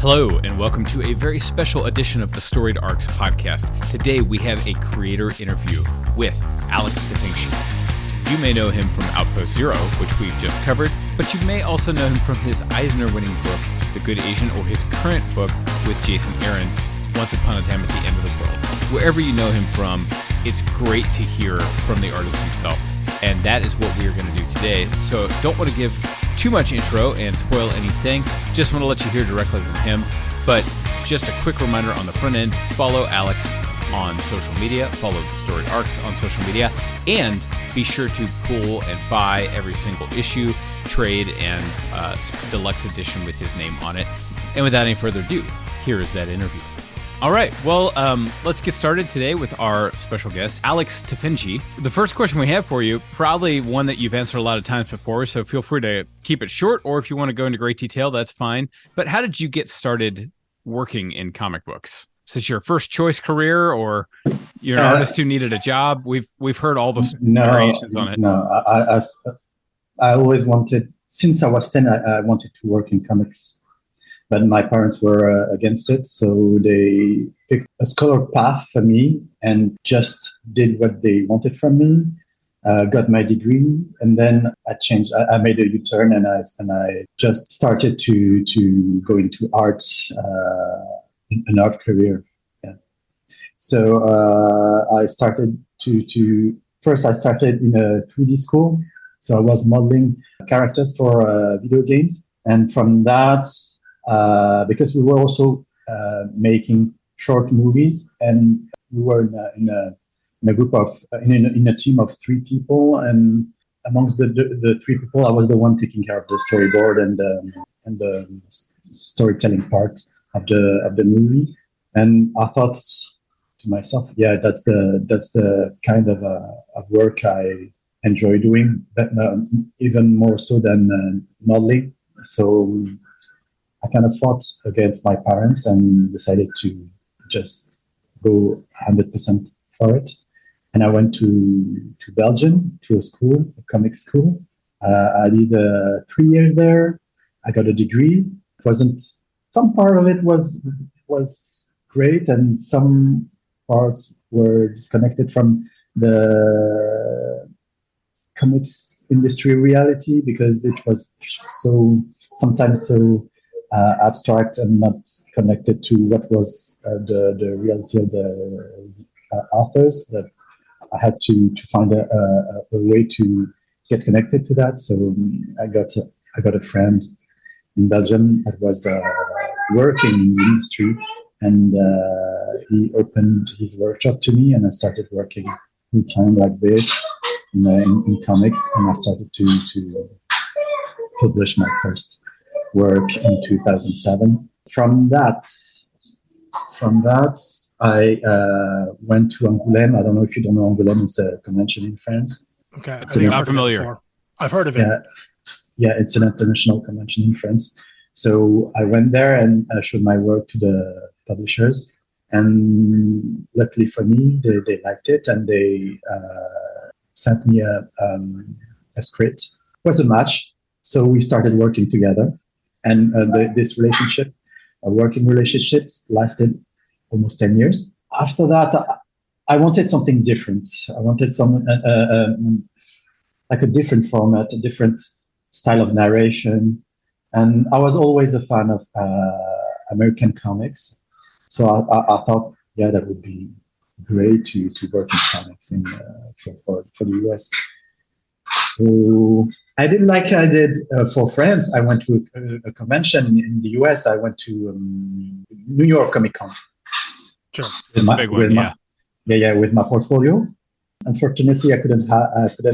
Hello, and welcome to a very special edition of the Storied Arcs podcast. Today, we have a creator interview with Alex Tefenkgi. You may know him from Outpost Zero, which we've just covered, but you may also know him from his Eisner-winning book, The Good Asian, or his current book with Jason Aaron, Once Upon a Time at the End of the World. Wherever you know him from, it's great to hear from the artist himself, and that is what we are going to do today. So don't want to give too much intro and spoil anything. Just want to let you hear directly from him. But just a quick reminder on the front end, follow Alex on social media, follow the Storied Arcs on social media, and be sure to pull and buy every single issue, trade, and deluxe edition with his name on it. And without any further ado, here is that interview. All right, well, let's get started today with our special guest, Alex Tefenkgi. The first question we have for you, probably one that you've answered a lot of times before, so feel free to keep it short, or if you want to go into great detail, that's fine. But how did you get started working in comic books? Is this your first choice career, or you're an artist who needed a job? We've heard all the variations on it. No, I always wanted, since I was 10, I wanted to work in comics. But my parents were against it, so they picked a scholar path for me and just did what they wanted from me. Got my degree, and then I changed. I made a U-turn, and I just started to go into arts, an art career. Yeah. So I started first. I started in a 3D school, so I was modeling characters for video games, and from that. Because we were also making short movies, and we were in a group of in a team of 3 people, and amongst the 3 people, I was the one taking care of the storyboard and the storytelling part of the movie. And I thought to myself, yeah, that's the kind of work I enjoy doing, but even more so than modeling. So I kind of fought against my parents and decided to just go 100% for it. And I went to Belgium, to a comic school. I did 3 years there. I got a degree. Some part of it was great, and some parts were disconnected from the comics industry reality, because it was sometimes so abstract and not connected to what was the reality of the authors, that I had to find a way to get connected to that. So I got a friend in Belgium that was working in the industry, and he opened his workshop to me, and I started working full time like this in comics, and I started to publish my first work in 2007. From that, I went to Angoulême. I don't know if you don't know Angoulême. It's a convention in France. Okay, I'm not familiar. I've heard of it. Yeah, it's an international convention in France. So I went there and showed my work to the publishers. And luckily for me, they liked it, and they sent me a script. It was a match. So we started working together. And this relationship, working relationships, lasted almost 10 years. After that, I wanted something different. I wanted some like a different format, a different style of narration. And I was always a fan of American comics. So I thought, yeah, that would be great to work in comics for the US. So I did like I did for France. I went to a convention in the US. I went to New York Comic Con. Sure, it's a big one. With my portfolio. Unfortunately, I couldn't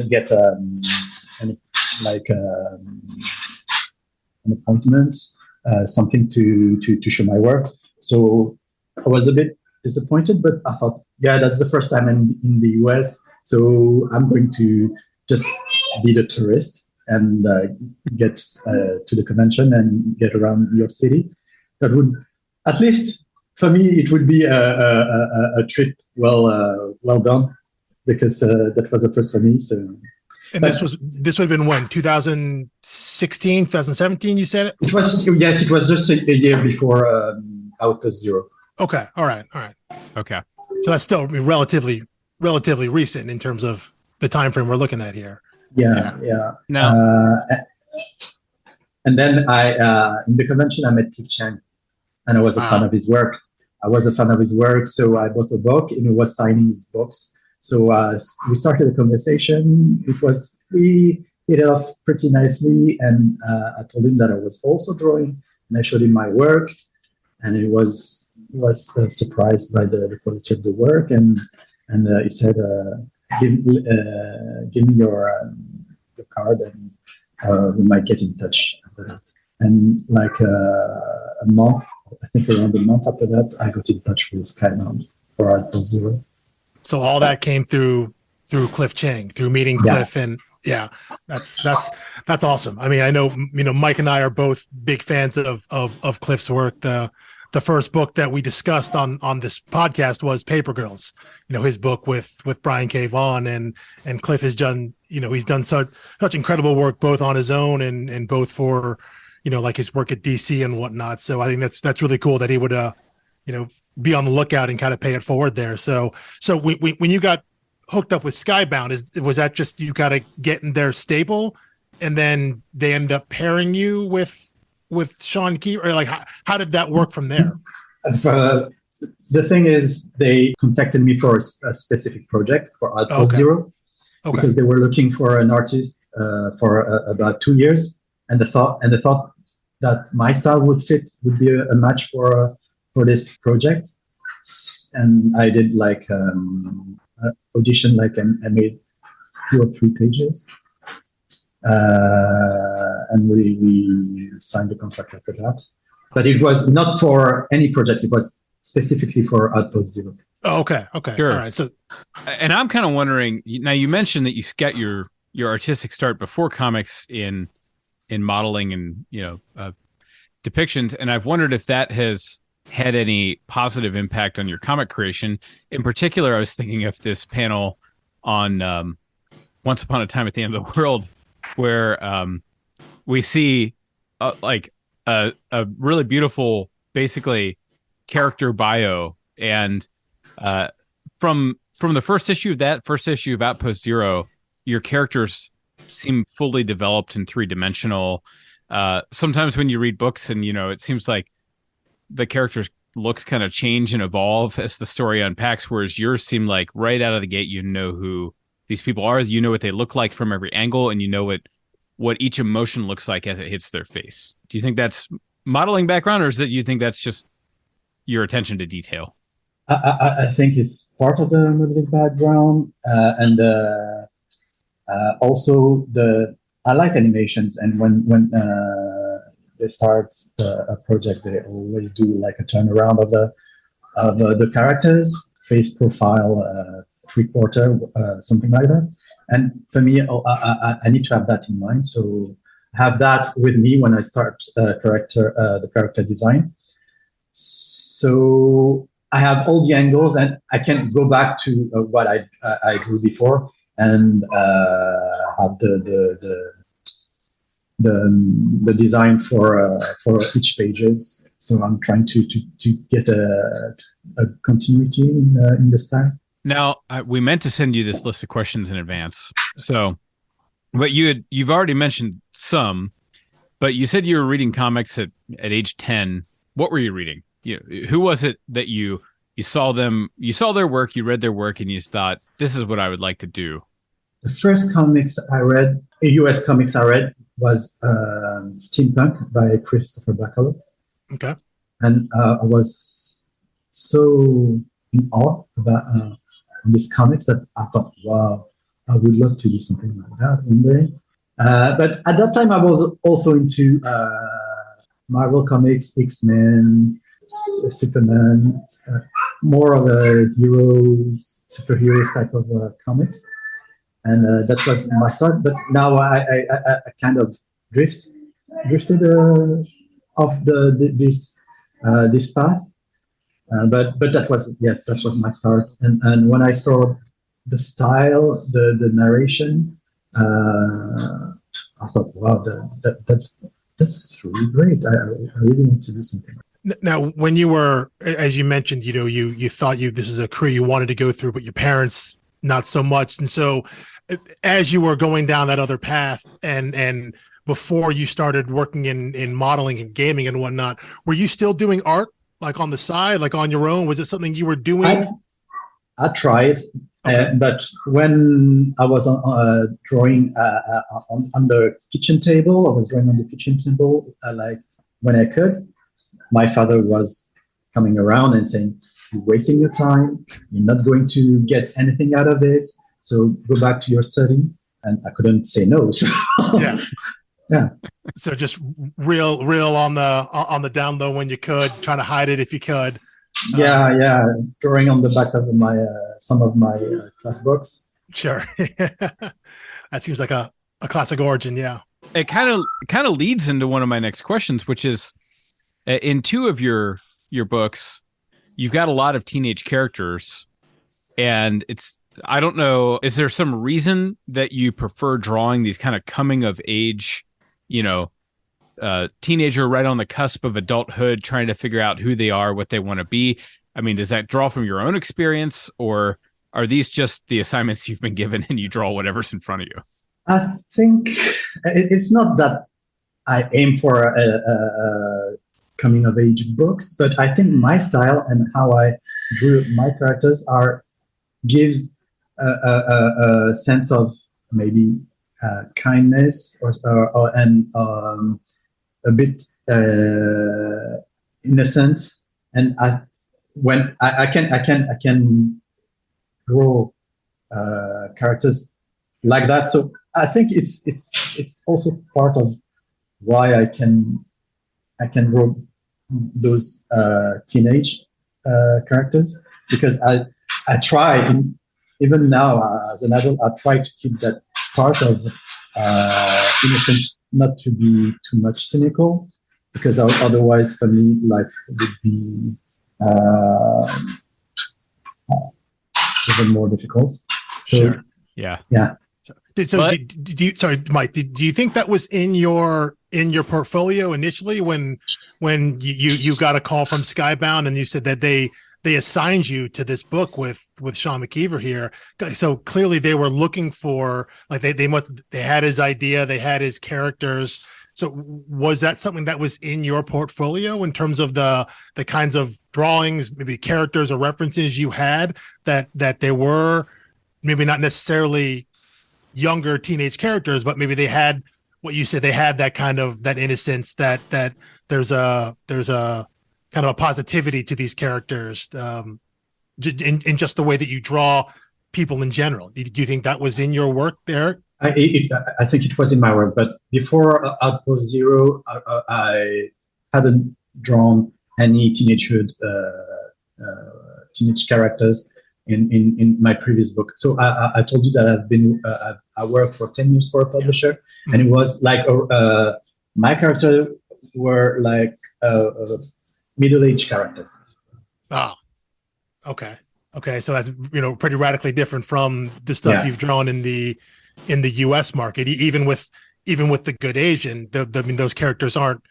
get an appointment, something to show my work. So I was a bit disappointed, but I thought, yeah, that's the first time in the US. So I'm going to just be the tourist and get to the convention and get around New York City. That would, at least for me, it would be a trip well done, because that was the first for me. So, and this would have been when, 2007? 2017, you said it? It was just a year before Outpost Zero. Okay. All right. Okay. So that's still relatively recent in terms of the time frame we're looking at here. Yeah. Now, and then I in the convention I met Cliff Chang, and I was a fan of his work. So I bought a book, and he was signing his books. So we started a conversation. We hit it off pretty nicely, and I told him that I was also drawing, and I showed him my work, and he was surprised by the quality of the work, and he said, "Give me your card, and we might get in touch after that." And like a month, I think around a month after that, I got in touch with Skybound for Outpost Zero. So all that came through Cliff Chang, through meeting Cliff, and that's awesome. I mean, I know, Mike and I are both big fans of Cliff's work. The first book that we discussed on this podcast was Paper Girls, his book with Brian K. Vaughan, and Cliff has done, he's done such incredible work both on his own and both for, like his work at DC and whatnot. So I think that's really cool that he would, be on the lookout and kind of pay it forward there. So when you got hooked up with Skybound, was that just you got to get in their stable, and then they end up pairing you with Sean Key, or like how did that work from there? The thing is, they contacted me for a specific project for Outpost Zero, because they were looking for an artist for about 2 years, and they thought that my style would be a match for this project. And I did like audition, I made 2 or 3 pages, and we signed the contract after that. But it was not for any project; it was specifically for Outpost Zero. Oh, okay, sure. All right. So, and I'm kind of wondering now. You mentioned that you got your artistic start before comics in modeling and depictions, and I've wondered if that has had any positive impact on your comic creation. In particular, I was thinking of this panel on Once Upon a Time at the End of the World, where we see a really beautiful, basically, character bio, and from the first issue of Outpost Zero, your characters seem fully developed and 3-dimensional. Sometimes when you read books, and it seems like the characters' looks kind of change and evolve as the story unpacks, whereas yours seem like right out of the gate you know who these people are, what they look like from every angle, and what each emotion looks like as it hits their face. Do you think that's modeling background, or you think that's just your attention to detail? I think it's part of the modeling background, and also I like animations, and when they start a project, they always do like a turnaround of the characters, face profile, 3/4, something like that. And for me, I need to have that in mind. So have that with me when I start the character design. So I have all the angles, and I can go back to what I drew before, and have the design for each pages. So I'm trying to get a continuity in the style. Now, we meant to send you this list of questions in advance. So, but you've already mentioned some, but you said you were reading comics at age 10. What were you reading? Who was it that you saw their work, you read their work, and you thought, this is what I would like to do? The first comics I read, US comics I read, was Steampunk by Christopher Bacalo. Okay. And I was so in awe about these comics that I thought, wow, I would love to do something like that one day. But at that time, I was also into Marvel Comics, X-Men, Superman, more of a superheroes type of comics. And that was my start. But now I kind of drifted off this path. But that was my start. And when I saw the style, the narration, I thought, wow, that's really great. I really want to do something. Now, when you were, as you mentioned, you thought this is a career you wanted to go through, but your parents not so much. And so, as you were going down that other path, and before you started working in modeling and gaming and whatnot, were you still doing art, like on the side, like on your own? Was it something you were doing? I tried, Okay. but when I was drawing on the kitchen table, I was drawing on the kitchen table, like when I could. My father was coming around and saying, "You're wasting your time. You're not going to get anything out of this. So go back to your study." And I couldn't say no. So yeah. So just real on the down low when you could, trying to hide it if you could. Yeah, drawing on the back of my some of my class books. Sure. That seems like a classic origin. Yeah. It kind of leads into one of my next questions, which is, in two of your books, you've got a lot of teenage characters, and I don't know, is there some reason that you prefer drawing these kind of coming of age, teenager right on the cusp of adulthood, trying to figure out who they are, what they want to be? I mean, does that draw from your own experience, or are these just the assignments you've been given and you draw whatever's in front of you? I think it's not that I aim for a coming of age books, but I think my style and how I drew my characters gives a sense of maybe kindness and a bit innocent. And I can draw characters like that. So I think it's also part of why I can draw those teenage characters, because I try, even now as an adult, I try to keep that part of innocence, not to be too much cynical, because otherwise for me life would be even more difficult. So, sure. Yeah. So do you, sorry, Mike, do you think that was in your portfolio initially when you got a call from Skybound and you said that they assigned you to this book with Sean McKeever here? So clearly they were looking for, like, they had his idea, they had his characters. So was that something that was in your portfolio in terms of the kinds of drawings, maybe characters or references you had, that they were maybe not necessarily younger teenage characters, but maybe they had what you said, they had that kind of that innocence, that there's a kind of a positivity to these characters, in just the way that you draw people in general. Do you think that was in your work there? I think it was in my work, but before Outpost Zero, I hadn't drawn any teenage characters in my previous book. So I told you that I worked for 10 years for a publisher, Mm-hmm. and it was like my character were like middle-aged characters. Oh, okay. So that's pretty radically different from the stuff you've drawn in the U.S. market. Even with the Good Asian, I mean, those characters aren't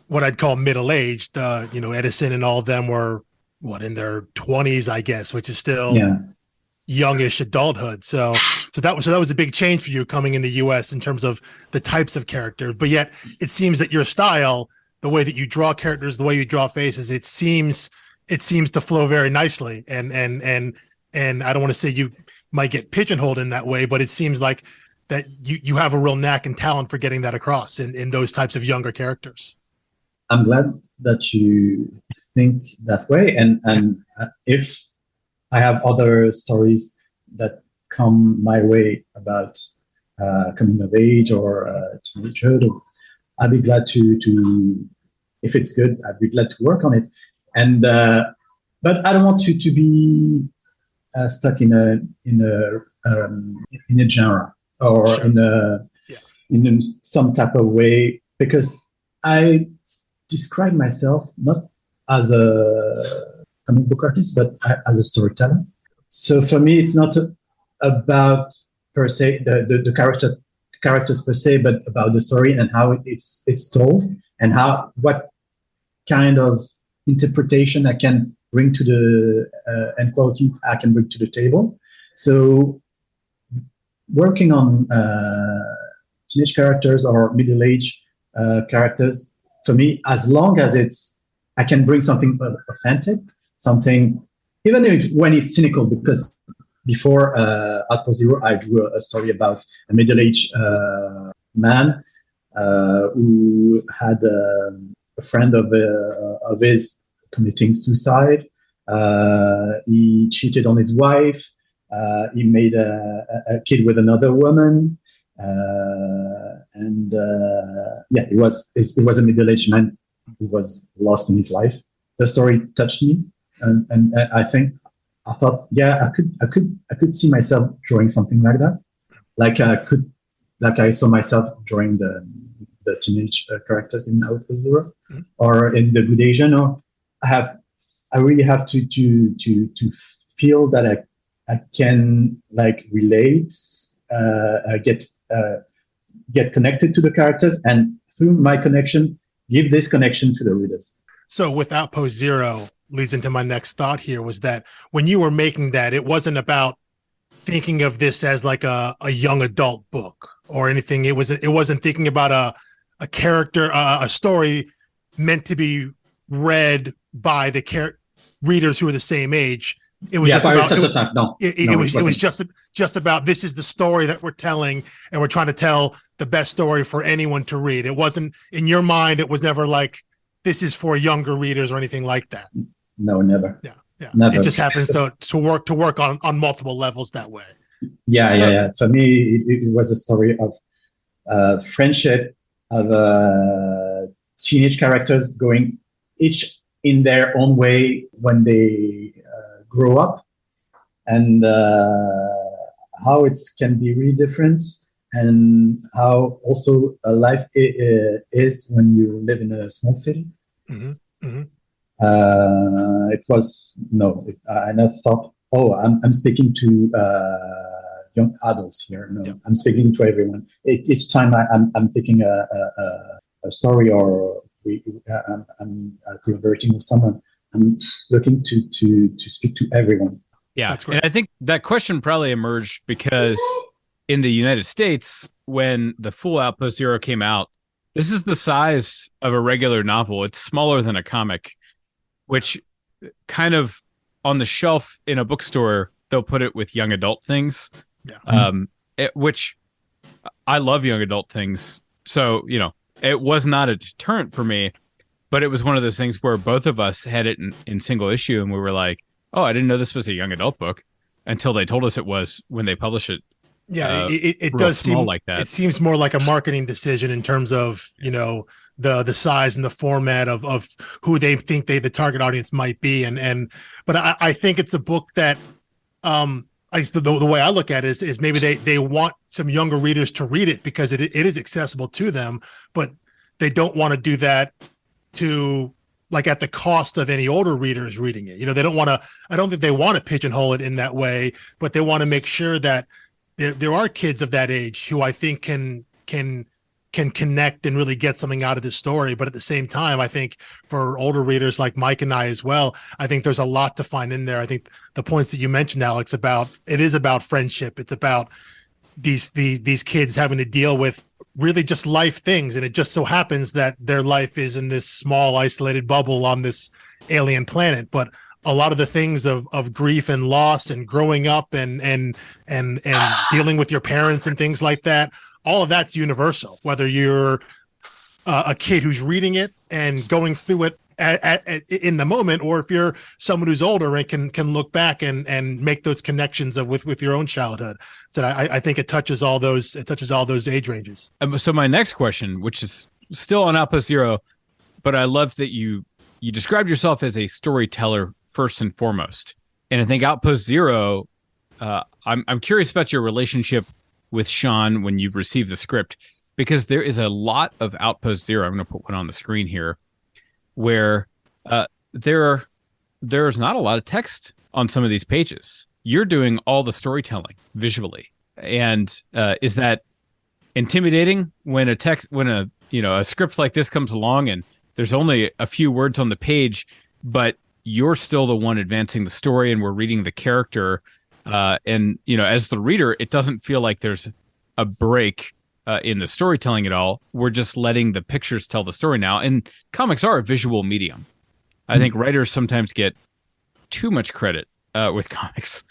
what I'd call middle-aged. Edison and all of them were in their 20s, I guess, which is still youngish adulthood. So that was a big change for you coming in the U.S. in terms of the types of characters. But yet, it seems that your style, the way that you draw characters, the way you draw faces, it seems to flow very nicely. And I don't want to say you might get pigeonholed in that way, but it seems like that you have a real knack and talent for getting that across in those types of younger characters. I'm glad that you think that way, and if I have other stories that come my way about coming of age or teenagehood, I'd be glad to if it's good, I'd be glad to work on it. And but I don't want to be stuck in a genre or Sure. in some type of way, because I describe myself not as a comic book artist, but as a storyteller. So for me, it's not about per se the characters per se, but about the story and how it's told, and what kind of interpretation I can bring to the and quality I can bring to the table. So working on teenage characters or middle-aged characters, for me, as long as I can bring something authentic, something, even when it's cynical, because before Outpost Zero, I drew a story about a middle-aged man who had a friend of his committing suicide. He cheated on his wife. He made a kid with another woman. It was a middle-aged man who was lost in his life. The story touched me, and I thought, yeah, I could see myself drawing something like that. Like I saw myself drawing the teenage characters in Outpost Zero, or in The Good Asian. Or I really have to feel that I can like relate, get connected to the characters, and through my connection, give this connection to the readers. So with Outpost Zero leads into my next thought here, was that when you were making that, it wasn't about thinking of this as like a young adult book or anything. It wasn't thinking about a character, a story meant to be read by the readers who are the same age. It was it was just about, this is the story that we're telling, and we're trying to tell the best story for anyone to read. It wasn't, in your mind, it was never like, this is for younger readers or anything like that. No, never. Yeah. Never. It just happens to work on multiple levels that way. Yeah. For me, it was a story of friendship, of teenage characters going each in their own way when they grow up, and how it can be really different, and how also life is when you live in a small city. It was I never thought, I'm speaking to young adults here. No, yep. I'm speaking to everyone. Each time I'm picking a story, or I'm collaborating with someone, I'm looking to speak to everyone. Yeah, that's great. And I think that question probably emerged because in the United States, when the full Outpost Zero came out, this is the size of a regular novel. It's smaller than a comic, which kind of on the shelf in a bookstore, they'll put it with young adult things. Yeah. Which I love young adult things. So, it was not a deterrent for me, but it was one of those things where both of us had it in single issue, and we were like, oh, I didn't know this was a young adult book until they told us it was when they published it. Yeah, it does seem like that. It seems more like a marketing decision in terms of, the size and the format of who they think the target audience might be. But I think it's a book that, the way I look at it is maybe they want some younger readers to read it because it is accessible to them, but they don't want to do that at the cost of any older readers reading it. They don't want to, I don't think they want to pigeonhole it in that way, but they want to make sure that there are kids of that age who I think can connect and really get something out of this story. But at the same time, I think for older readers like Mike and I as well, I think there's a lot to find in there. I think the points that you mentioned, Alex, it is about friendship. It's about these kids having to deal with really just life things. And it just so happens that their life is in this small, isolated bubble on this alien planet. But a lot of the things of grief and loss and growing up and dealing with your parents and things like that, all of that's universal, whether you're a kid who's reading it and going through it in the moment, or if you're someone who's older and can look back and make those connections with your own childhood. So I think it touches all those age ranges. So my next question, which is still on Outpost Zero, but I love that you described yourself as a storyteller first and foremost. And I think Outpost Zero, I'm curious about your relationship with Sean when you received the script, because there is a lot of Outpost Zero. I'm going to put one on the screen here, where there's not a lot of text on some of these pages. You're doing all the storytelling visually. And is that intimidating when a script like this comes along and there's only a few words on the page, but you're still the one advancing the story and we're reading the character. And, as the reader, it doesn't feel like there's a break in the storytelling at all. We're just letting the pictures tell the story now. And comics are a visual medium. I think writers sometimes get too much credit with comics,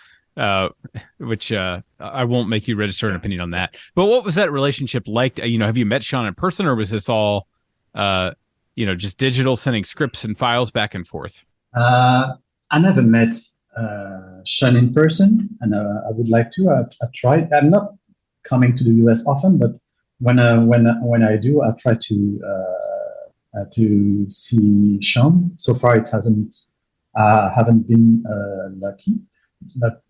which I won't make you register an opinion on that. But what was that relationship like? Have you met Sean in person, or was this all, just digital, sending scripts and files back and forth? I never met Sean in person, and I would like to. I tried. I'm not coming to the US often, but when I do, I try to see Sean. So far, it haven't been lucky, but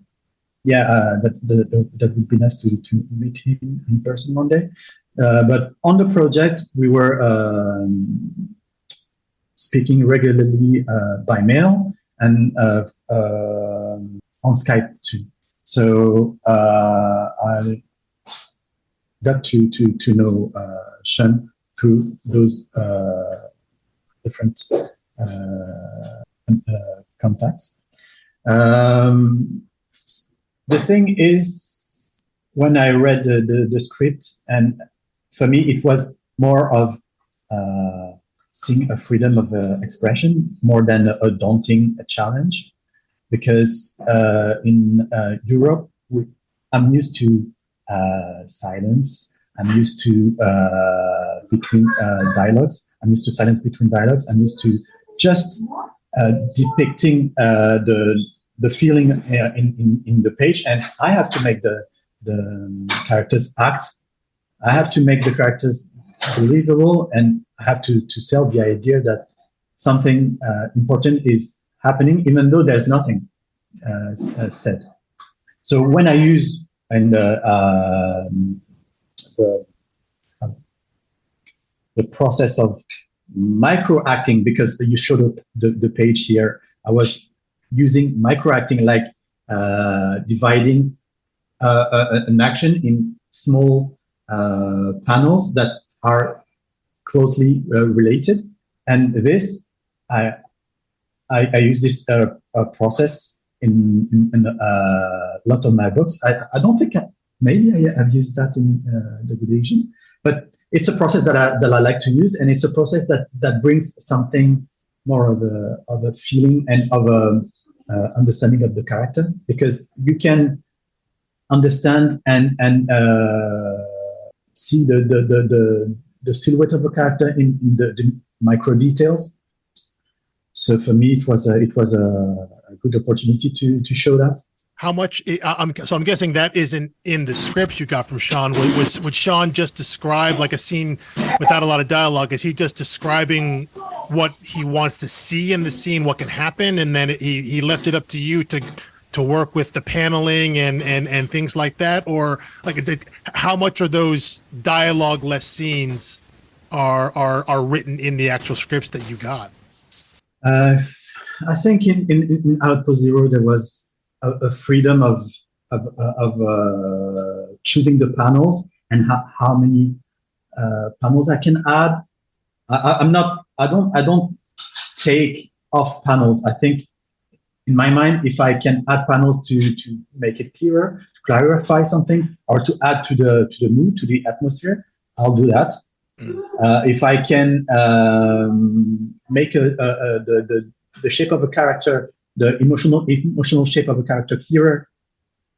yeah, that would be nice to meet him in person one day. But on the project, we were speaking regularly by mail and on Skype too. So I got to know Sean through those different contacts. The thing is, when I read the script, and for me, it was more of seeing a freedom of expression more than a daunting challenge, because in Europe, I'm used to silence. I'm used to between dialogues. I'm used to silence between dialogues. I'm used to just depicting the feeling in the page, and I have to make the characters act. I have to make the characters believable, and I have to sell the idea that something important is happening, even though there's nothing said. So when I use the process of micro acting, because you showed up the page here, I was using micro acting, like dividing an action in small panels that are closely related. And this, I use this process in a lot of my books. I don't think maybe I have used that in the Good Asian, but it's a process that I like to use, and it's a process that brings something more of a feeling and of a understanding of the character, because you can understand and see the silhouette of a character in the micro details. So for me, it was a good opportunity to show that. How much? So I'm guessing that isn't in the scripts you got from Sean. Would Sean just describe like a scene without a lot of dialogue? Is he just describing what he wants to see in the scene, what can happen, and then he left it up to you to work with the paneling and things like that? Or like, how much of those dialogue-less scenes are written in the actual scripts that you got? I think in Outpost Zero there was a freedom of choosing the panels and how many panels I can add. I don't take off panels. I think in my mind, if I can add panels to make it clearer, to clarify something, or to add to the mood, to the atmosphere, I'll do that. If I can make the shape of a character, the emotional shape of a character clearer,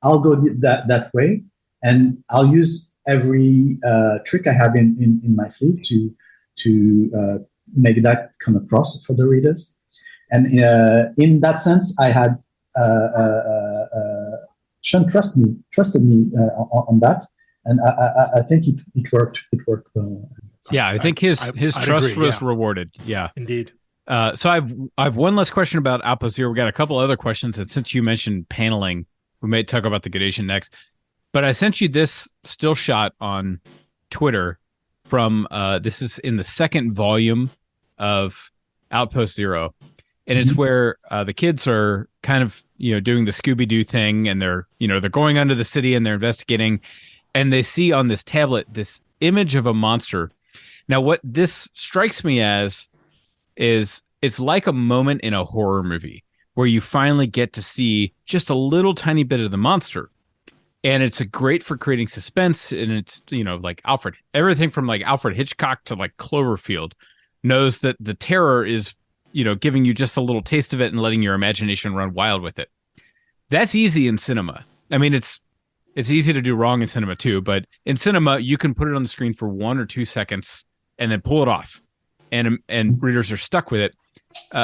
I'll go that way, and I'll use every trick I have in my sleeve to make that come across for the readers. And in that sense, I had Sean trusted me on that, and I think it worked. It worked well. Yeah, I think his trust agree, was rewarded. Yeah, indeed. So I've one last question about Outpost Zero. We got a couple other questions, and since you mentioned paneling, we may talk about the Gadatian next. But I sent you this still shot on Twitter from this is in the second volume of Outpost Zero, and it's where the kids are kind of doing the Scooby-Doo thing, and they're going under the city and they're investigating, and they see on this tablet this image of a monster. Now, what this strikes me as is it's like a moment in a horror movie where you finally get to see just a little tiny bit of the monster. And it's great for creating suspense. And it's, like everything from like Alfred Hitchcock to like Cloverfield knows that the terror is, giving you just a little taste of it and letting your imagination run wild with it. That's easy in cinema. I mean, it's easy to do wrong in cinema too, but in cinema, you can put it on the screen for 1 or 2 seconds and then pull it off. And readers are stuck with it,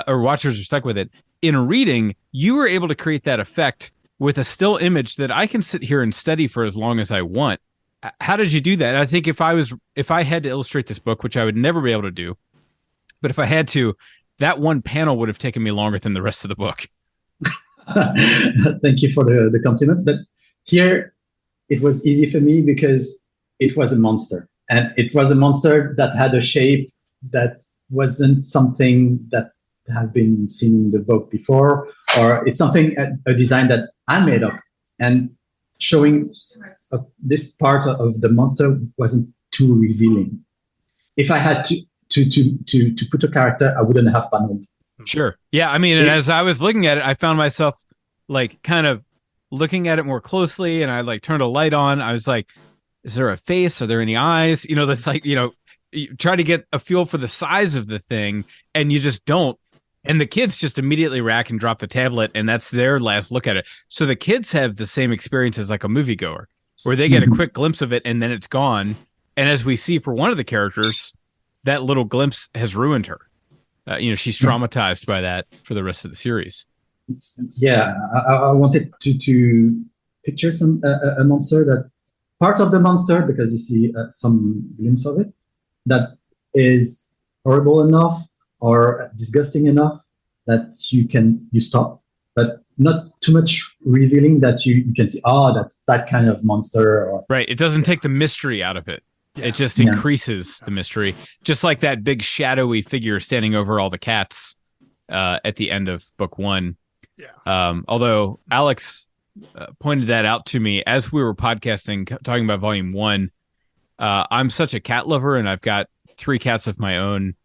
or watchers are stuck with it. In a reading, you were able to create that effect with a still image that I can sit here and study for as long as I want. How did you do that? I think if I had to illustrate this book, which I would never be able to do, but if I had to, that one panel would have taken me longer than the rest of the book. Thank you for the compliment. But here, it was easy for me because it was a monster. And it was a monster that had a shape that wasn't something that had been seen in the book before, or it's something, a design that I made up. And showing this part of the monster wasn't too revealing. If I had to put a character, I wouldn't have paneled. Sure. Yeah. I mean, and as I was looking at it, I found myself like kind of looking at it more closely, and I like turned a light on. I was like, is there a face? Are there any eyes? That's like, you try to get a feel for the size of the thing, and you just don't. And the kids just immediately rack and drop the tablet, and that's their last look at it. So the kids have the same experience as like a moviegoer, where they get a quick glimpse of it and then it's gone. And as we see for one of the characters, that little glimpse has ruined her. She's traumatized by that for the rest of the series. Yeah, I wanted to picture a monster, that part of the monster, because you see some glimpse of it, that is horrible enough or disgusting enough that you stop, but not too much revealing that you can see, that's that kind of monster. Or, right. It doesn't take the mystery out of it. Yeah. It just increases the mystery. Just like that big shadowy figure standing over all the cats at the end of book 1. Yeah. Although Alex pointed that out to me as we were podcasting, talking about volume 1. I'm such a cat lover, and I've got 3 cats of my own,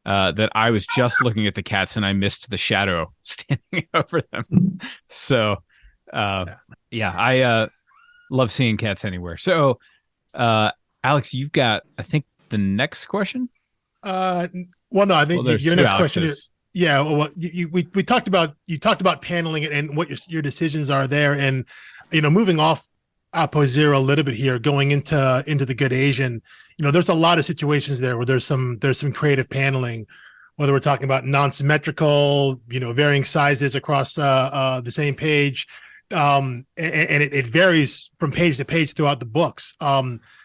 that I was just looking at the cats and I missed the shadow standing over them. So, I love seeing cats anywhere. So, Alex, you've got, I think, the next question. Well, no, I think your next question is, we talked about paneling it and what your decisions are there, and moving off Apo Zero a little bit here, going into the Good Asian. There's a lot of situations there where there's some creative paneling, whether we're talking about non-symmetrical, varying sizes across the same page, and it varies from page to page throughout the books.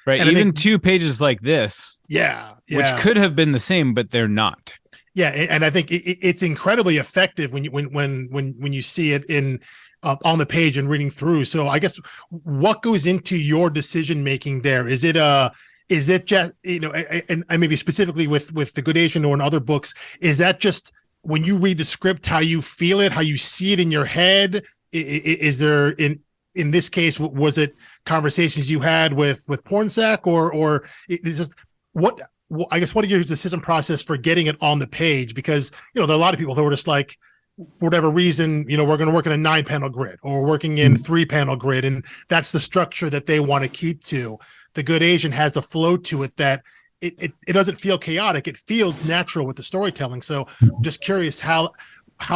Right, and even 2 pages like this, which could have been the same, but they're not. Yeah, and I think it's incredibly effective when you see it in on the page and reading through. So I guess what goes into your decision making there? Is it just, and maybe specifically with the Good Asian or in other books, is that just when you read the script, how you feel it, how you see it in your head? Is there in this case, was it conversations you had with Pornsak, or is just what are your decision process for getting it on the page? Because there are a lot of people that were just like, for whatever reason, we're going to work in a 9-panel grid or working in 3-panel grid, and that's the structure that they want to keep to. The Good Asian has a flow to it that it doesn't feel chaotic. It feels natural with the storytelling. So I'm just curious how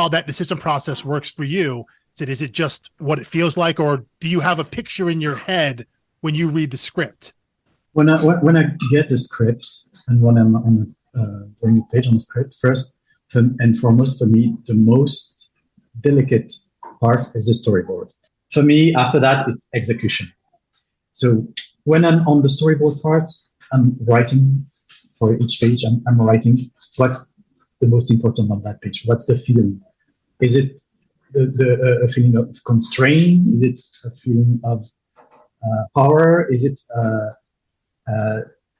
that decision process works for you. Is it just what it feels like, or do you have a picture in your head when you read the script? When I get the script and when I'm on the page on the script, first and foremost for me, the most delicate part is the storyboard. For me, after that, it's execution. So when I'm on the storyboard part, I'm writing for each page. I'm writing what's the most important on that page. What's the feeling? Is it a feeling of constraint? Is it a feeling of power? Is it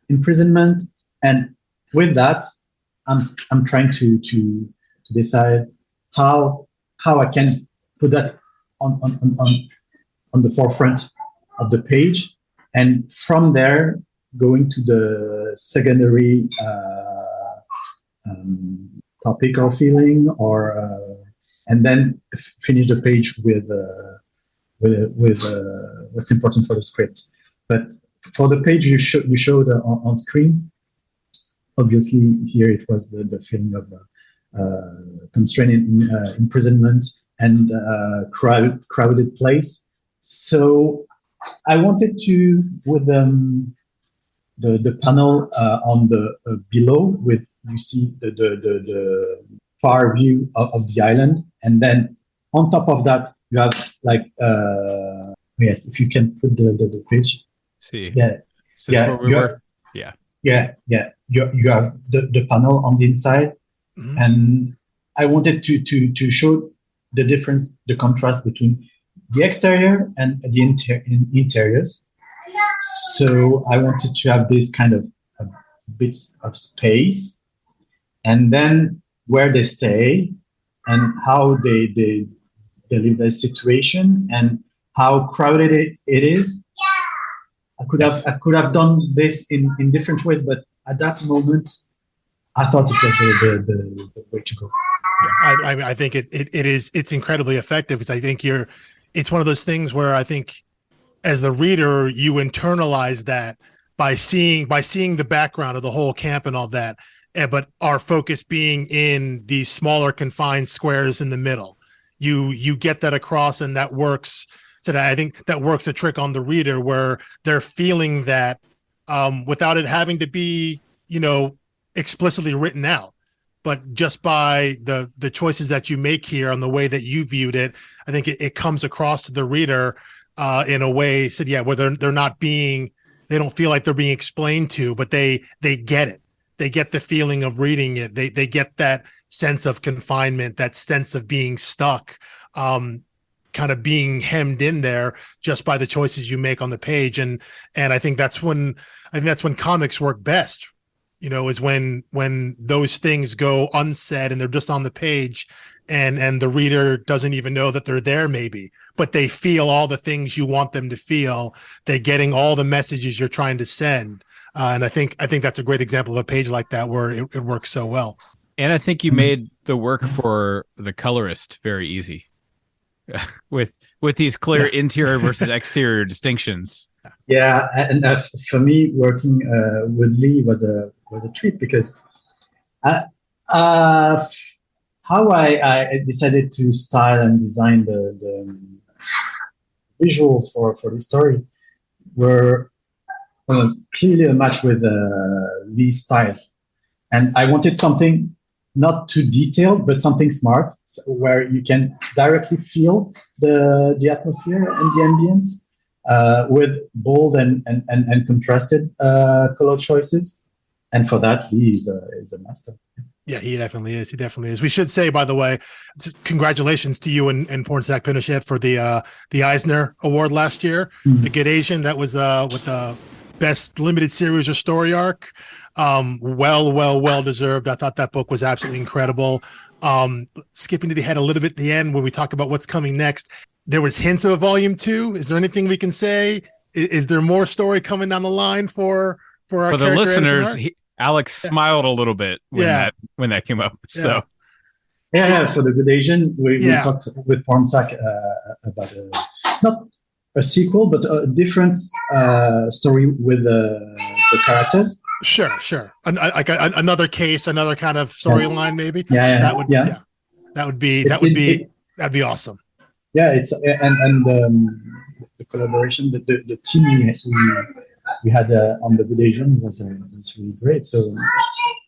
imprisonment? And with that, I'm trying to decide how I can put that on the forefront of the page, and from there going to the secondary topic or feeling, or and then finish the page with what's important for the script. But for the page you showed on screen, obviously here it was the feeling of constrained imprisonment and crowded place. So I wanted to, with the panel on the below, with you see the far view of the island, and then on top of that you have like yes, if you can put the page. See, yeah, where we were. Yeah. You have the panel on the inside, Mhm. and I wanted to show the difference, the contrast between the exterior and the interiors. So I wanted to have this kind of bits of space, and then where they stay and how they live their situation and how crowded it is. I could have done this in different ways, but at that moment, I thought it was the way to go. I think it's incredibly effective, because I think it's one of those things where I think as the reader you internalize that by seeing the background of the whole camp and all that, but our focus being in these smaller confined squares in the middle. You get that across, and that works. So I think that works a trick on the reader where they're feeling that without it having to be, explicitly written out, but just by the choices that you make here on the way that you viewed it, I think it comes across to the reader in a way, where they don't feel like they're being explained to, but they get it. They get the feeling of reading it. They get that sense of confinement, that sense of being stuck, kind of being hemmed in there just by the choices you make on the page. And I think that's when comics work best, is when those things go unsaid and they're just on the page, and the reader doesn't even know that they're there, maybe, but they feel all the things you want them to feel. They're getting all the messages you're trying to send. And I think that's a great example of a page like that where it works so well. And I think you made the work for the colorist very easy with these clear interior versus exterior distinctions. Yeah, and for me, working with Lee was a treat, because how I decided to style and design the visuals for this story were clearly a match with Lee's styles. And I wanted something not too detailed, but something smart, where you can directly feel the atmosphere and the ambience with bold and contrasted color choices. And for that, Lee is a master. Yeah, he definitely is. He definitely is. We should say, by the way, congratulations to you and Pornsack Pinochet for the Eisner Award last year. Mm-hmm. The Good Asian, that was with the best limited series or story arc. Well deserved. I thought that book was absolutely incredible. Skipping to the head a little bit at the end when we talk about what's coming next, there was hints of a volume 2. Is there anything we can say? Is there more story coming down the line for our the listeners? Alex smiled a little bit when that came up. So for the Good Asian, we talked with Pornsack about not a sequel, but a different story with the characters. Sure. Another case, another kind of storyline, maybe. That'd be awesome. Yeah, it's and the collaboration, the team we had on the Good Asian was really great. So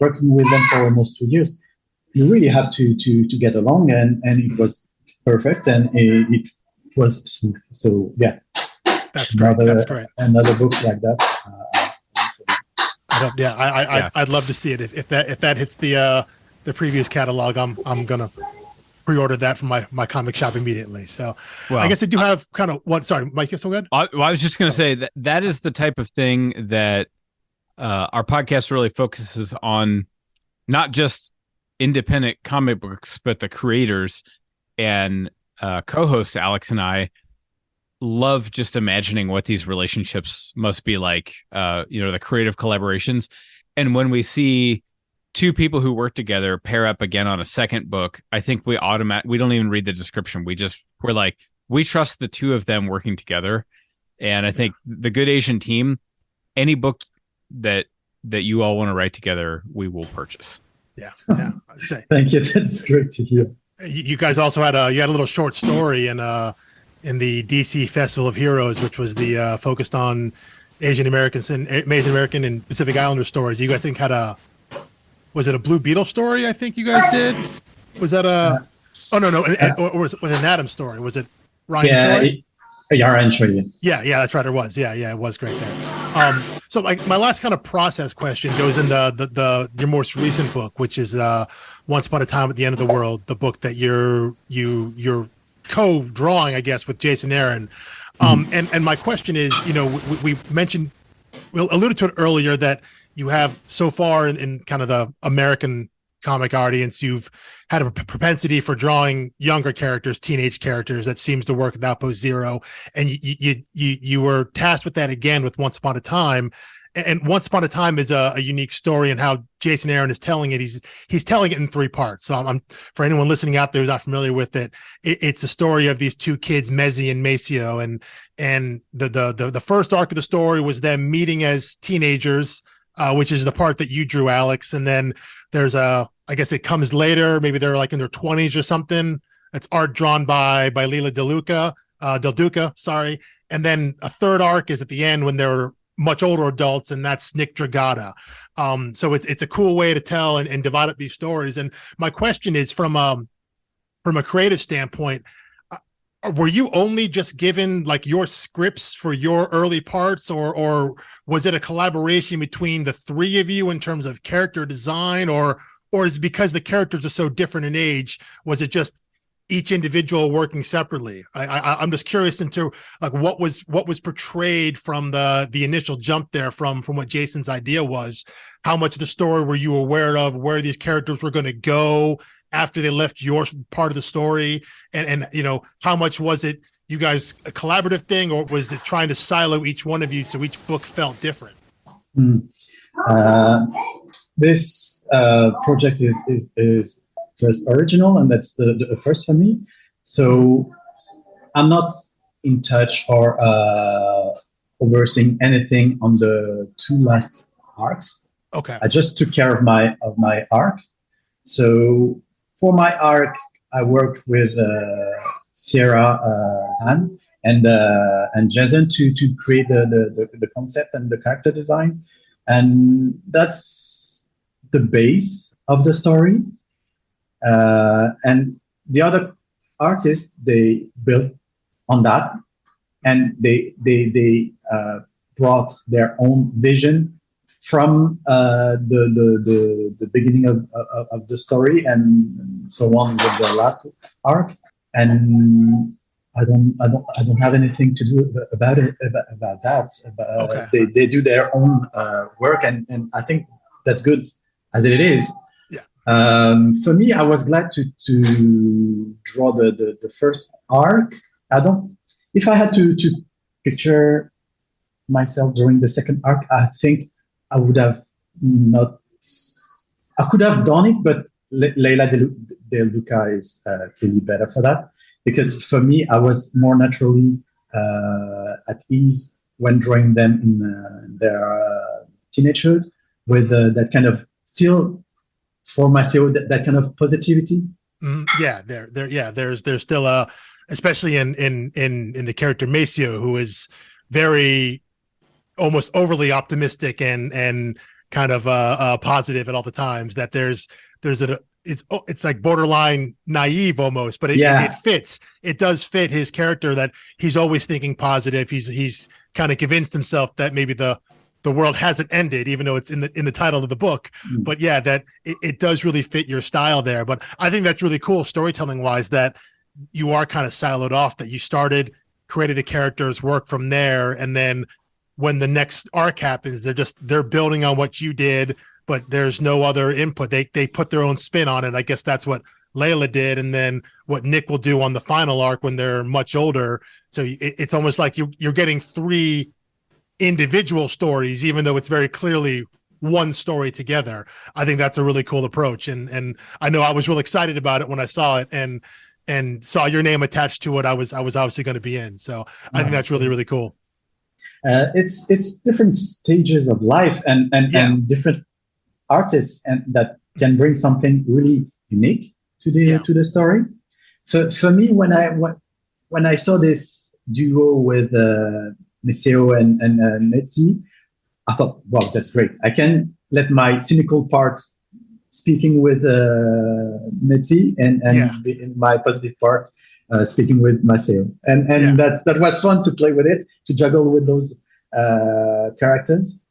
working with them for almost 2 years, you really have to get along, and it was perfect, and it was smooth. So that's great. That's great. Another book like that. I'd love to see it if that hits the previous catalog. I'm gonna pre-order that from my comic shop immediately. So I guess I do have kind of one. Sorry, Mike, you still good? I was just going to say that is the type of thing that our podcast really focuses on, not just independent comic books, but the creators. And co-host Alex and I love just imagining what these relationships must be like, the creative collaborations. And when we see two people who work together pair up again on a second book, I think we don't even read the description. We're like, we trust the two of them working together. And I think the Good Asian Team, any book that you all want to write together, we will purchase. Yeah. Thank you. That's great to hear. You guys also had a little short story in the DC Festival of Heroes, which was the focused on Asian American and Pacific Islander stories. You guys think was it a Blue Beetle story? I think you guys did. Was that or was it an Adam story? Was it Ryan Choi? Ryan Choi. Yeah, that's right. It was. Yeah, it was great there. So my last kind of process question goes in your most recent book, which is Once Upon a Time at the End of the World, the book that you're co-drawing, I guess, with Jason Aaron. And my question is, we alluded to it earlier that you have so far in kind of the American comic audience, you've had a propensity for drawing younger characters, teenage characters. That seems to work with Outpost Zero. And you were tasked with that again with Once Upon a Time. And Once Upon a Time is a unique story, and how Jason Aaron is telling it. He's telling it in three parts. So I'm for anyone listening out there who's not familiar with it, it's the story of these two kids, Mezzi and Maceo, and the first arc of the story was them meeting as teenagers, which is the part that you drew, Alex. And then there's I guess it comes later. Maybe they're like in their 20s or something. It's art drawn by Lila Del Duca, sorry. And then a third arc is at the end when they're much older adults, and that's Nick Dragata. So it's a cool way to tell and divide up these stories. And my question is, from a creative standpoint, were you only just given like your scripts for your early parts, or was it a collaboration between the three of you in terms of character design, or is it because the characters are so different in age, was it just each individual working separately? I'm just curious into like what was portrayed from the initial jump there from what Jason's idea was. How much of the story were you aware of, where these characters were going to go after they left your part of the story, and how much was it you guys a collaborative thing, or was it trying to silo each one of you so each book felt different? This project is first original, and that's the first for me. So I'm not in touch or overseeing anything on the two last arcs. Okay. I just took care of my arc. So for my arc, I worked with Sierra Han and Jason to create the concept and the character design, and that's the base of the story. And the other artists, they built on that, and they brought their own vision from the beginning of the story and so on with the last arc. And I don't have anything to do about that. Okay. They do their own work, and I think that's good as it is. For me, I was glad to draw the first arc. If I had to picture myself during the second arc, I think I would have not. I could have done it, but Leila Del Duca is clearly better for that, because for me, I was more naturally at ease when drawing them in their teenagehood, with that kind of still. For myself, that kind of positivity. There's still especially in the character Maceo, who is very almost overly optimistic and kind of positive at all the times. That it's like borderline naive almost, but it fits. It does fit his character, that he's always thinking positive. He's kind of convinced himself that maybe the world hasn't ended, even though it's in the title of the book. But yeah, that it does really fit your style there. But I think that's really cool storytelling wise, that you are kind of siloed off, that you started, created the characters, work from there, and then when the next arc happens, they're building on what you did, but there's no other input. They put their own spin on it. I guess that's what Layla did, and then what Nick will do on the final arc when they're much older. So it's almost like you're getting 3 individual stories, even though it's very clearly one story together. I think that's a really cool approach, and I know I was real excited about it when I saw it and saw your name attached to it. I was obviously going to be in, so I think that's really, really cool. It's different stages of life and different artists and that can bring something really unique to the story. So for me, when I saw this duo with Maceo and Metzi, I thought, wow, that's great. I can let my cynical part speaking with Metzi and my positive part speaking with Maceo. And that was fun to play with it, to juggle with those characters.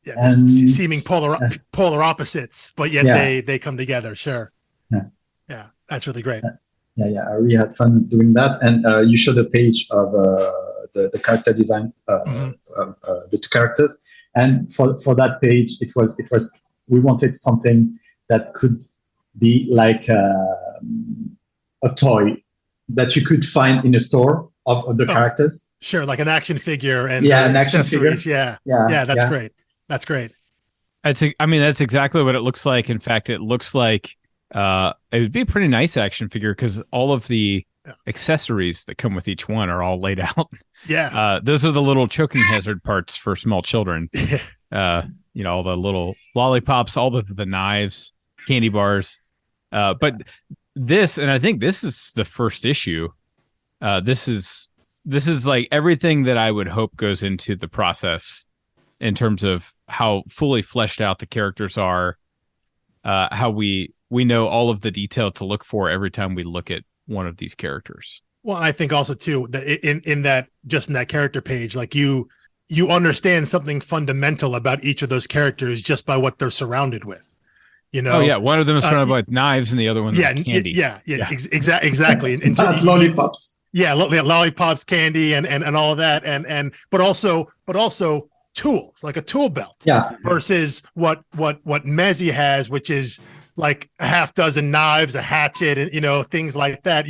Yeah, and, seeming polar opposites, but yet they come together. Sure. Yeah, that's really great. I really had fun doing that. And you showed a page of the character design of the 2 characters. And for that page, it was we wanted something that could be like a toy that you could find in a store of the characters. Sure, like an action figure and an action figure. Yeah, that's great. That's great. That's exactly what it looks like. In fact, it looks like it would be a pretty nice action figure because all of the accessories that come with each one are all laid out. Yeah. Those are the little choking hazard parts for small children. All the little lollipops, all the knives, candy bars. But this, and I think this is the first issue. This is like everything that I would hope goes into the process in terms of how fully fleshed out the characters are, how we know all of the detail to look for every time we look at one of these characters. Well, I think also too that in that character page, like you understand something fundamental about each of those characters just by what they're surrounded with. Oh yeah, one of them is surrounded by knives, and the other one with candy. Exactly. And lollipops. Yeah, lollipops, candy, and all of that, and but also tools, like a tool belt. Yeah. Versus what Mezzi has, which is like a half dozen knives, a hatchet, and things like that.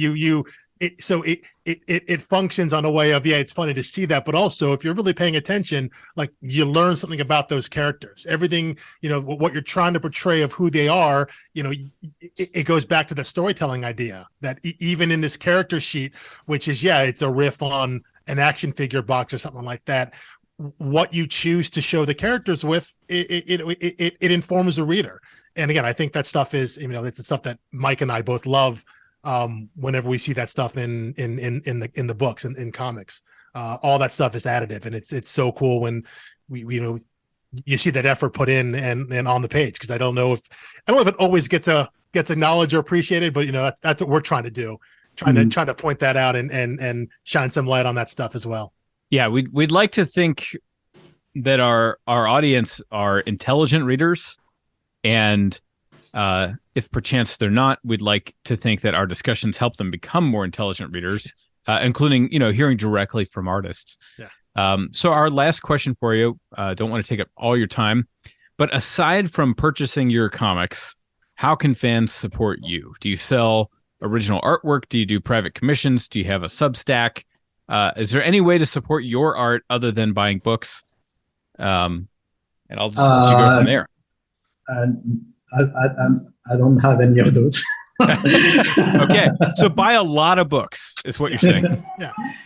It functions on a way of it's funny to see that, but also if you're really paying attention, like you learn something about those characters. Everything what you're trying to portray of who they are. It goes back to the storytelling idea that even in this character sheet, which is it's a riff on an action figure box or something like that. What you choose to show the characters with, it informs the reader. And again, I think that stuff is, it's the stuff that Mike and I both love. Whenever we see that stuff in the books and in comics, all that stuff is additive, and it's so cool when we you see that effort put in and on the page, because I don't know if it always gets acknowledged or appreciated, but that's what we're trying to do, trying to point that out and shine some light on that stuff as well. Yeah, we'd like to think that our audience are intelligent readers, and if perchance they're not, we'd like to think that our discussions help them become more intelligent readers, including hearing directly from artists. Yeah. So our last question for you, don't want to take up all your time, but aside from purchasing your comics, how can fans support you? Do you sell original artwork? Do you do private commissions? Do you have a Substack? Is there any way to support your art other than buying books? And I'll just let you go from there. I don't have any of those. Okay, so buy a lot of books is what you're saying.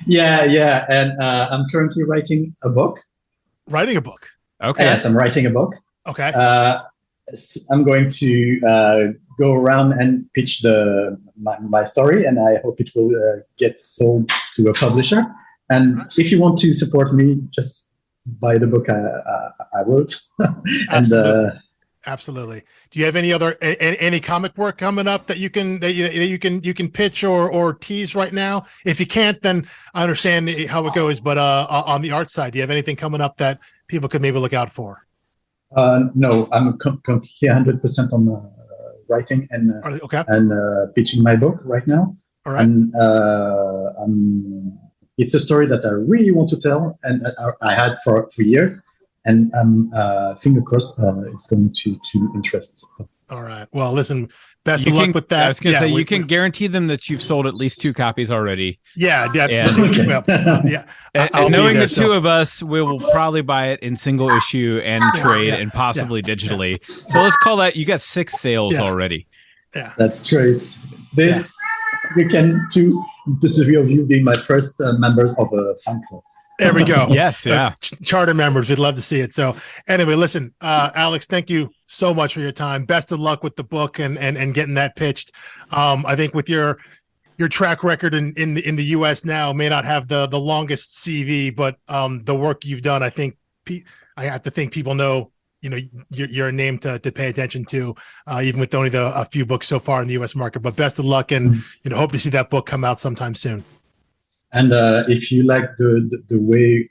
Yeah. And I'm currently writing a book. Writing a book. Okay. Yes, I'm writing a book. Okay. I'm going to go around and pitch my story, and I hope it will get sold to a publisher. And if you want to support me, just buy the book I wrote. Absolutely. Do you have any comic work coming up that you can pitch or tease right now? If you can't, then I understand how it goes. But on the art side, do you have anything coming up that people could maybe look out for? No, I'm completely 100% on writing and pitching my book right now. All right. And it's a story that I really want to tell, and I had for years. And finger crossed, it's going to interest All right. Well, listen, best You of luck can- with that. I was going to say, we you can guarantee them that you've sold at least 2 copies already. Yeah, Yeah. absolutely. Well, yeah. And I'll be knowing there, the two of us, we will probably buy it in single issue and trade and possibly digitally. So let's call that, you got 6 sales already. Yeah. That's true. This, you can, the 3 of you being my first members of a fan club. There we go. Yes, yeah. Charter members, we'd love to see it. So anyway, listen, Alex, thank you so much for your time. Best of luck with the book and getting that pitched. I think with your track record in the US now may not have the longest CV, but the work you've done, I think I have to think people know, you're a name to pay attention to, even with only a few books so far in the US market. But best of luck, and hope to see that book come out sometime soon. And if you like the way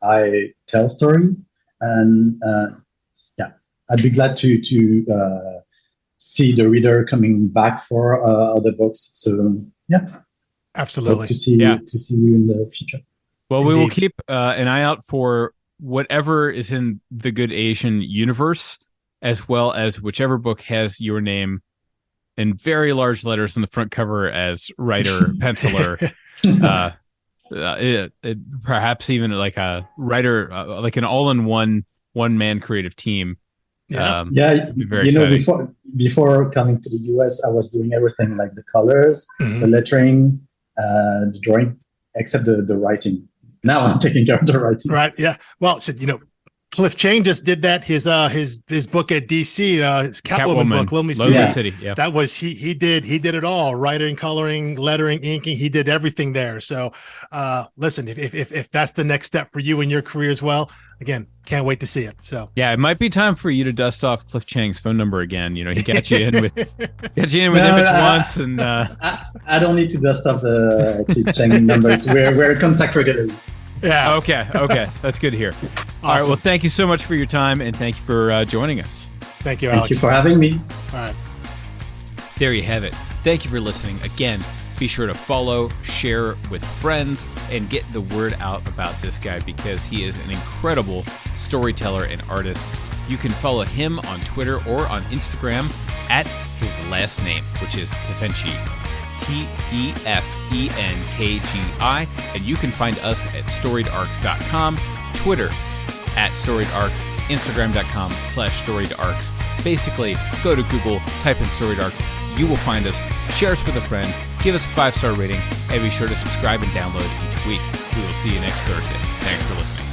I tell story, and I'd be glad to see the reader coming back for other books. So absolutely. Hope to see you in the future. Well, Indeed. we will keep an eye out for whatever is in the Good Asian universe, as well as whichever book has your name in very large letters on the front cover as writer, penciler. Perhaps even like a writer, like an all-in-one one-man creative team. Very exciting. Before coming to the US, I was doing everything, like the colors, the lettering, the drawing, except the writing. Now I'm taking care of the writing. Right. Yeah. Well, so, Cliff Chang just did that. His book at DC, his Catwoman book, Lonely City. Yeah. That was he did it all: writing, coloring, lettering, inking. He did everything there. So, listen, if that's the next step for you in your career as well, again, can't wait to see it. So yeah, it might be time for you to dust off Cliff Chang's phone number again. He got you in with Image once, and I don't need to dust off the Cliff Chang numbers. We're in contact regularly. Yeah. Okay. That's good to hear. Awesome. All right. Well, thank you so much for your time, and thank you for joining us. Thank you, Alex. Thank you for having me. All right. There you have it. Thank you for listening. Again, be sure to follow, share with friends, and get the word out about this guy because he is an incredible storyteller and artist. You can follow him on Twitter or on Instagram at his last name, which is Tefenkgi. Tefenkgi, and you can find us at storiedarcs.com, Twitter at Storied Arcs, Instagram.com/Storied Arcs. Basically, go to Google, type in Storied Arcs, you will find us, share us with a friend, give us a 5-star rating, and be sure to subscribe and download each week. We will see you next Thursday. Thanks for listening.